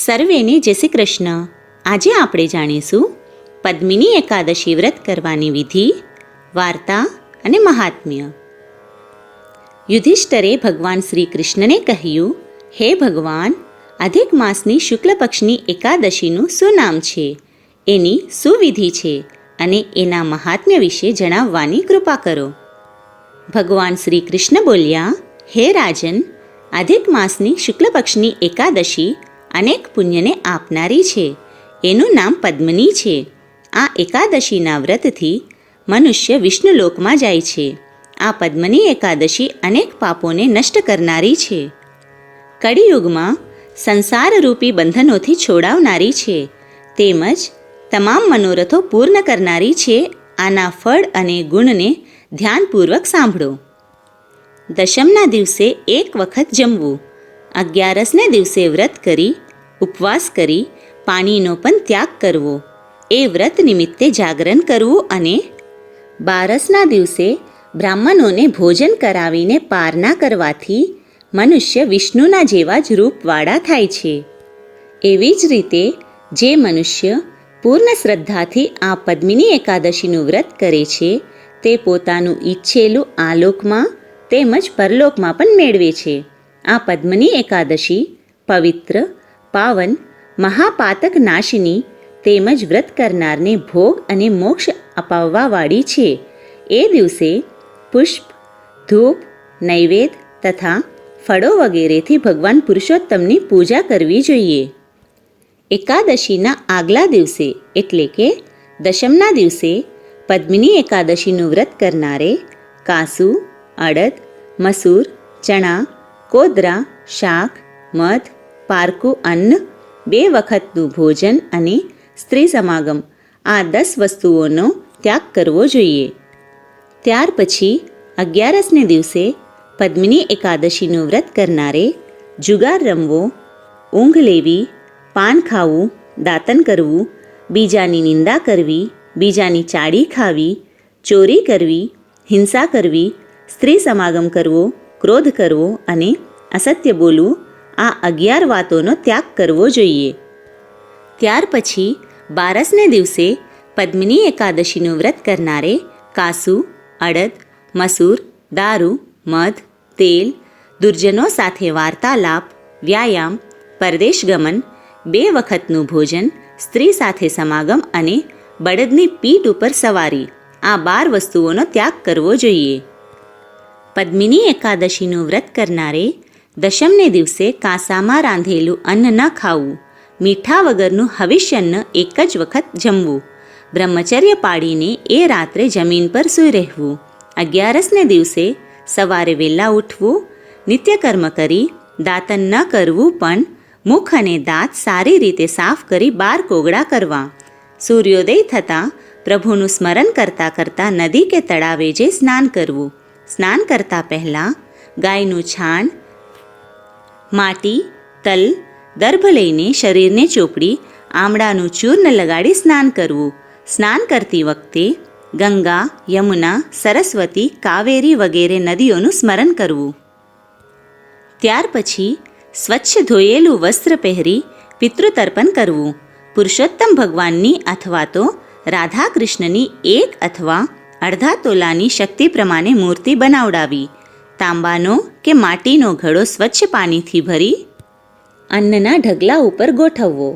સર્વેને જય શ્રી કૃષ્ણ. આજે આપણે જાણીશું પદ્મિની એકાદશી વ્રત કરવાની વિધિ, વાર્તા અને મહાત્મ્ય. યુધિષ્ઠરે ભગવાન શ્રી કૃષ્ણને કહ્યું, હે ભગવાન, અધિક માસની શુક્લ પક્ષની એકાદશીનું શું નામ છે, એની શું વિધિ છે અને એના મહાત્મ્ય વિશે જણાવવાની કૃપા કરો. ભગવાન શ્રી કૃષ્ણ બોલ્યા, હે રાજન, અધિક માસની શુક્લ પક્ષની એકાદશી અનેક પુણ્યને આપનારી છે. એનું નામ પદ્મિની છે. આ એકાદશીના વ્રતથી મનુષ્ય વિષ્ણુલોકમાં જાય છે. આ પદ્મિની એકાદશી અનેક પાપોને નષ્ટ કરનારી છે. કળિયુગમાં સંસારરૂપી બંધનોથી છોડાવનારી છે, તેમજ તમામ મનોરથો પૂર્ણ કરનારી છે. આના ફળ અને ગુણને ધ્યાનપૂર્વક સાંભળો. દશમના દિવસે એક વખત જમવું, 11ને દિવસે વ્રત કરી, ઉપવાસ કરી, પાણીનો પણ ત્યાગ કરવો, એ વ્રત નિમિત્તે જાગરણ કરવું અને 12ના દિવસે બ્રાહ્મણોને ભોજન કરાવીને પારણા કરવાથી મનુષ્ય વિષ્ણુના જેવા જ રૂપવાળા થાય છે. એવી જ રીતે જે મનુષ્ય પૂર્ણ શ્રદ્ધાથી આ પદ્મિની એકાદશીનું વ્રત કરે છે, તે પોતાનું ઈચ્છેલું આ લોકમાં તેમજ પરલોકમાં પણ મેળવે છે. આ પદ્મિની એકાદશી પવિત્ર, પાવન, મહાપાતક નાશિની તેમજ વ્રત કરનારને ભોગ અને મોક્ષ અપાવવાવાળી છે. એ દિવસે પુષ્પ, ધૂપ, નૈવેદ્ય તથા ફળો વગેરેથી ભગવાન પુરુષોત્તમની પૂજા કરવી જોઈએ. એકાદશીના આગલા દિવસે એટલે કે દશમના દિવસે પદ્મિની એકાદશીનું વ્રત કરનારે કાસુ, અડદ, મસૂર, ચણા, કોદરા, શાક, મધ, પારકું અન્ન, 2 વખતનું ભોજન અને સ્ત્રી સમાગમ, આ 10 વસ્તુઓનો ત્યાગ કરવો જોઈએ. ત્યાર પછી 11ને દિવસે પદ્મિની એકાદશીનું વ્રત કરનારે જુગાર રમવો, ઊંઘ લેવી, પાન ખાવું, દાતન કરવું, બીજાની નિંદા કરવી, બીજાની ચાડી ખાવી, ચોરી કરવી, હિંસા કરવી, સ્ત્રી સમાગમ કરવો, ક્રોધ કરવો અને અસત્ય બોલવું, આ 11 વાતોનો ત્યાગ કરવો જોઈએ. ત્યાર પછી 12ને દિવસે પદ્મિની એકાદશીનું વ્રત કરનારે કાસુ, અડદ, મસૂર, દારૂ, મધ, તેલ, દુર્જનો સાથે વાર્તાલાપ, વ્યાયામ, પરદેશ ગમન, 2 વખતનું ભોજન, સ્ત્રી સાથે સમાગમ અને બળદની પીઠ ઉપર સવારી, આ 12 વસ્તુઓનો ત્યાગ કરવો જોઈએ. પદ્મિની એકાદશીનું વ્રત કરનારે દશમને દિવસે કાંસામાં રાંધેલું અન્ન ન ખાવું, મીઠા વગરનું હવિષ્યન્ન એક જ વખત જમવું, બ્રહ્મચર્ય પાડીને એ રાત્રે જમીન પર સૂઈ રહેવું. 11ને દિવસે સવારે વહેલા ઉઠવું, નિત્યકર્મ કરી, દાતન ન કરવું પણ મુખ અને દાંત સારી રીતે સાફ કરી 12 કોગળા કરવા. સૂર્યોદય થતાં પ્રભુનું સ્મરણ કરતાં કરતાં નદી કે તળાવે જઈ સ્નાન કરવું. સ્નાન કરતાં પહેલાં ગાયનું છાણ, માટી, તલ, દર્ભ લઈને શરીરને ચોપડી આમળાનું ચૂર્ણ લગાડી સ્નાન કરવું. સ્નાન કરતી વખતે ગંગા, યમુના, સરસ્વતી, કાવેરી વગેરે નદીઓનું સ્મરણ કરવું. ત્યાર પછી સ્વચ્છ ધોયેલું વસ્ત્ર પહેરી પિતૃતર્પણ કરવું. પુરુષોત્તમ ભગવાનની અથવા તો રાધા કૃષ્ણની 1 અથવા અડધા તોલાની શક્તિ પ્રમાણે મૂર્તિ બનાવડાવી. તાંબાનો કે માટીનો ઘડો સ્વચ્છ પાણીથી ભરી અન્નના ઢગલા ઉપર ગોઠવવો.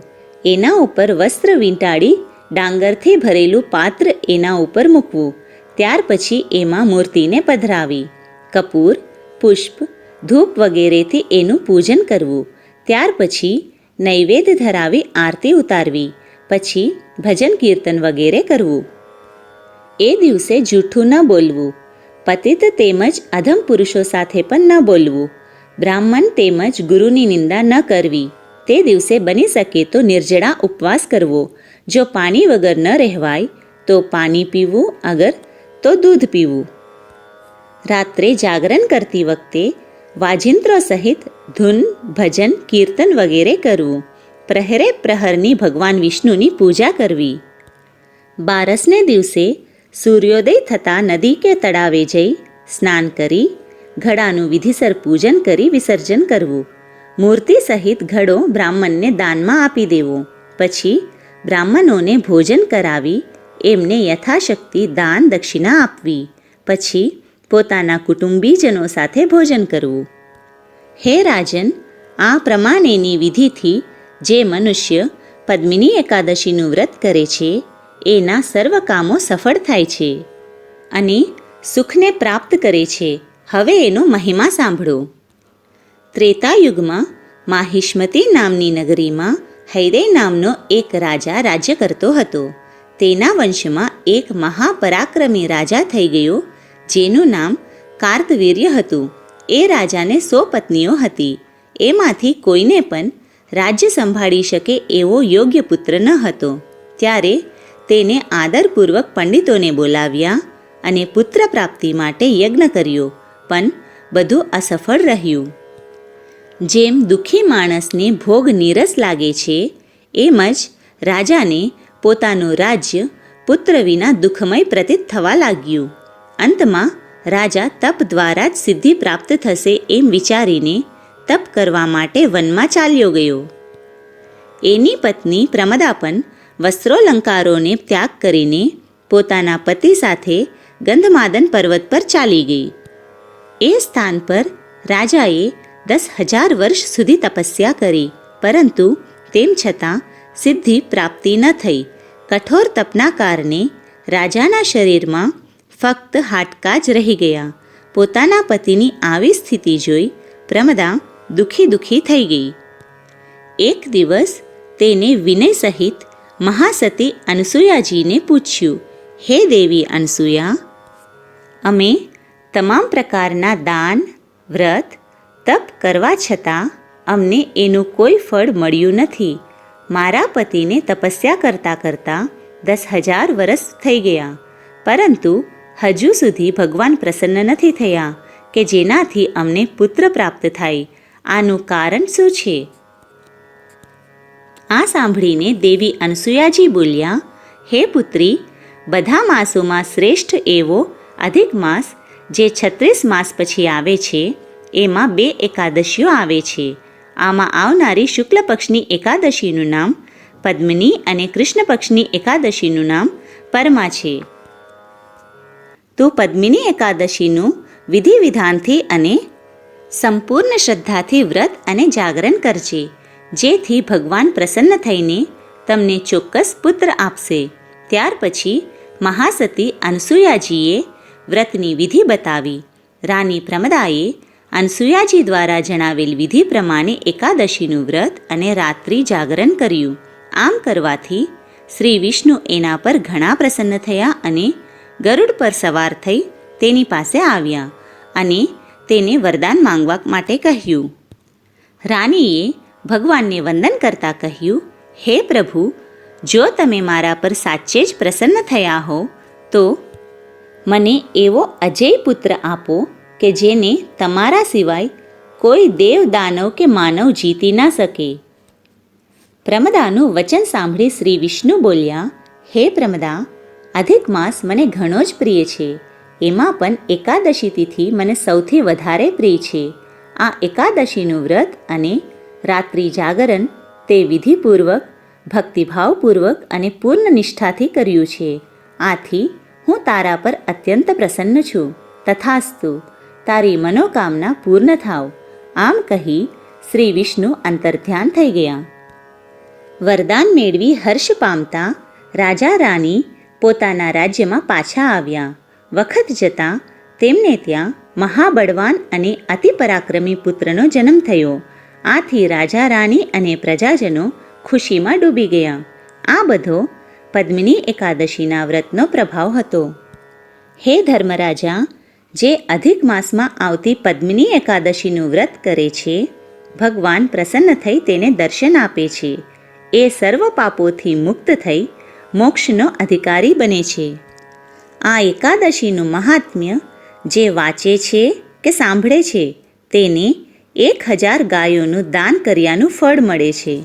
એના ઉપર વસ્ત્ર વીંટાળી ડાંગરથી ભરેલું પાત્ર એના ઉપર મૂકવું. ત્યાર પછી એમાં મૂર્તિને પધરાવી કપૂર, પુષ્પ, ધૂપ વગેરેથી એનું પૂજન કરવું. ત્યાર પછી નૈવેદ્ય ધરાવી આરતી ઉતારવી. પછી ભજન કીર્તન વગેરે કરવું. એ દિવસે જૂઠું ન બોલવું. પતિત તેમજ અધમ પુરુષો સાથે પણ ન બોલવું. બ્રાહ્મણ તેમજ ગુરુની નિંદા ન કરવી. તે દિવસે બની શકે તો નિર્જળા ઉપવાસ કરવો. જો પાણી વગર ન રહેવાય તો પાણી પીવું, અગર તો દૂધ પીવું. રાત્રે જાગરણ કરતી વખતે વાજિંત્રો સહિત ધૂન, ભજન, કીર્તન વગેરે કરવું. પ્રહરે પ્રહરની ભગવાન વિષ્ણુની પૂજા કરવી. 12ને દિવસે સૂર્યોદય થતાં નદી કે તળાવે જઈ સ્નાન કરી ઘડાનું વિધિસર પૂજન કરી વિસર્જન કરવું. મૂર્તિ સહિત ઘડો બ્રાહ્મણને દાનમાં આપી દેવો. પછી બ્રાહ્મણોને ભોજન કરાવી એમને યથાશક્તિ દાન દક્ષિણા આપવી. પછી પોતાના કુટુંબીજનો સાથે ભોજન કરવું. હે રાજન, આ પ્રમાણેની વિધિથી જે મનુષ્ય પદ્મિની એકાદશીનું વ્રત કરે છે એના સર્વ કામો સફળ થાય છે અને સુખને પ્રાપ્ત કરે છે. હવે એનો મહિમા સાંભળો. ત્રેતાયુગમાં માહિષ્મતી નામની નગરીમાં હૈદય નામનો એક રાજા રાજ્ય કરતો હતો. તેના વંશમાં એક મહાપરાક્રમી રાજા થઈ ગયો જેનું નામ કાર્તવીર્ય હતું. એ રાજાને 100 પત્નીઓ હતી. એમાંથી કોઈને પણ રાજ્ય સંભાળી શકે એવો યોગ્ય પુત્ર ન હતો. ત્યારે તેને આદરપૂર્વક પંડિતોને બોલાવ્યા અને પુત્ર પ્રાપ્તિ માટે યજ્ઞ કર્યો, પણ બધું અસફળ રહ્યું. જેમ દુઃખી માણસને ભોગ નીરસ લાગે છે એમ જ રાજાને પોતાનું રાજ્ય પુત્ર વિના દુઃખમય પ્રતીત થવા લાગ્યું. અંતમાં રાજા તપ દ્વારા જ સિદ્ધિ પ્રાપ્ત થશે એમ વિચારીને તપ કરવા માટે વનમાં ચાલ્યો ગયો. એની પત્ની પ્રમદા પણ વસ્ત્રોલંકારોને ત્યાગ કરીને પોતાના પતિ સાથે ગંધમાદન પર્વત પર ચાલી ગઈ. એ સ્થાન પર રાજાએ 10,000 વર્ષ સુધી તપસ્યા કરી, પરંતુ તેમ છતાં સિદ્ધિ પ્રાપ્તિ ન થઈ. કઠોર તપના કારણે રાજાના શરીરમાં ફક્ત હાડકાં જ રહી ગયા. પોતાના પતિની આવી સ્થિતિ જોઈ પ્રમદા દુઃખી થઈ ગઈ. એક દિવસ તેને વિનય સહિત મહાસતી અનસૂયાજીને પૂછ્યું, હે દેવી અનસૂયા, અમે તમામ પ્રકારના દાન, વ્રત, તપ કરવા છતાં અમને એનું કોઈ ફળ મળ્યું નથી. મારા પતિને તપસ્યા કરતાં કરતાં 10,000 વર્ષ થઈ ગયા, પરંતુ હજુ સુધી ભગવાન પ્રસન્ન નથી થયા કે જેનાથી અમને પુત્ર પ્રાપ્ત થાય. આનું કારણ શું છે? આ સાંભળીને દેવી અનસૂયાજી બોલ્યા, હે પુત્રી, બધા માસોમાં શ્રેષ્ઠ એવો અધિક માસ જે 36 માસ પછી આવે છે એમાં 2 એકાદશીઓ આવે છે. આમાં આવનારી શુક્લ પક્ષની એકાદશીનું નામ પદ્મિની અને કૃષ્ણ પક્ષની એકાદશીનું નામ પરમાં છે. તું પદ્મિની એકાદશીનું વિધિ વિધાનથી અને સંપૂર્ણ શ્રદ્ધાથી વ્રત અને જાગરણ કરજે, જેથી ભગવાન પ્રસન્ન થઈને તમને ચોક્કસ પુત્ર આપશે. ત્યાર પછી મહાસતી અનસૂયાજીએ વ્રતની વિધિ બતાવી. રાણી પ્રમદાએ અનસૂયાજી દ્વારા જણાવેલ વિધિ પ્રમાણે એકાદશીનું વ્રત અને રાત્રિ જાગરણ કર્યું. આમ કરવાથી શ્રી વિષ્ણુ એના પર ઘણા પ્રસન્ન થયા અને ગરુડ પર સવાર થઈ તેની પાસે આવ્યા અને તેને વરદાન માંગવા માટે કહ્યું. રાણીએ ભગવાનને વંદન કરતાં કહ્યું, હે પ્રભુ, જો તમે મારા પર સાચે જ પ્રસન્ન થયા હો તો મને એવો અજેય પુત્ર આપો કે જેને તમારા સિવાય કોઈ દેવ, દાનવ કે માનવ જીતી ના શકે. પ્રમદાનું વચન સાંભળી શ્રી વિષ્ણુ બોલ્યા, હે પ્રમદા, અધિક માસ મને ઘણો જ પ્રિય છે. એમાં પણ એકાદશી તિથિ મને સૌથી વધારે પ્રિય છે. આ એકાદશીનું વ્રત અને રાત્રિ જાગરણ તે વિધિપૂર્વક, ભક્તિભાવપૂર્વક અને પૂર્ણ નિષ્ઠાથી કર્યું છે. આથી હું તારા પર અત્યંત પ્રસન્ન છું. તથાસ્તુ, તારી મનોકામના પૂર્ણ થાવ. આમ કહી શ્રી વિષ્ણુ અંતર્ધ્યાન થઈ ગયા. વરદાન મેળવી હર્ષ પામતા રાજા રાણી પોતાના રાજ્યમાં પાછા આવ્યા. વખત જતાં તેમને ત્યાં મહાબળવાન અને અતિ પરાક્રમી પુત્રનો જન્મ થયો. આથી રાજા રાણી અને પ્રજાજનો ખુશીમાં ડૂબી ગયા. આ બધો પદ્મિની એકાદશીના વ્રતનો પ્રભાવ હતો. હે ધર્મરાજા, જે અધિક માસમાં આવતી પદ્મિની એકાદશીનું વ્રત કરે છે, ભગવાન પ્રસન્ન થઈ તેને દર્શન આપે છે. એ સર્વ પાપોથી મુક્ત થઈ મોક્ષનો અધિકારી બને છે. આ એકાદશીનું મહાત્મ્ય જે વાંચે છે કે સાંભળે છે તેને 1,000 ગાયોનું દાન કર્યાનું ફળ મળે છે.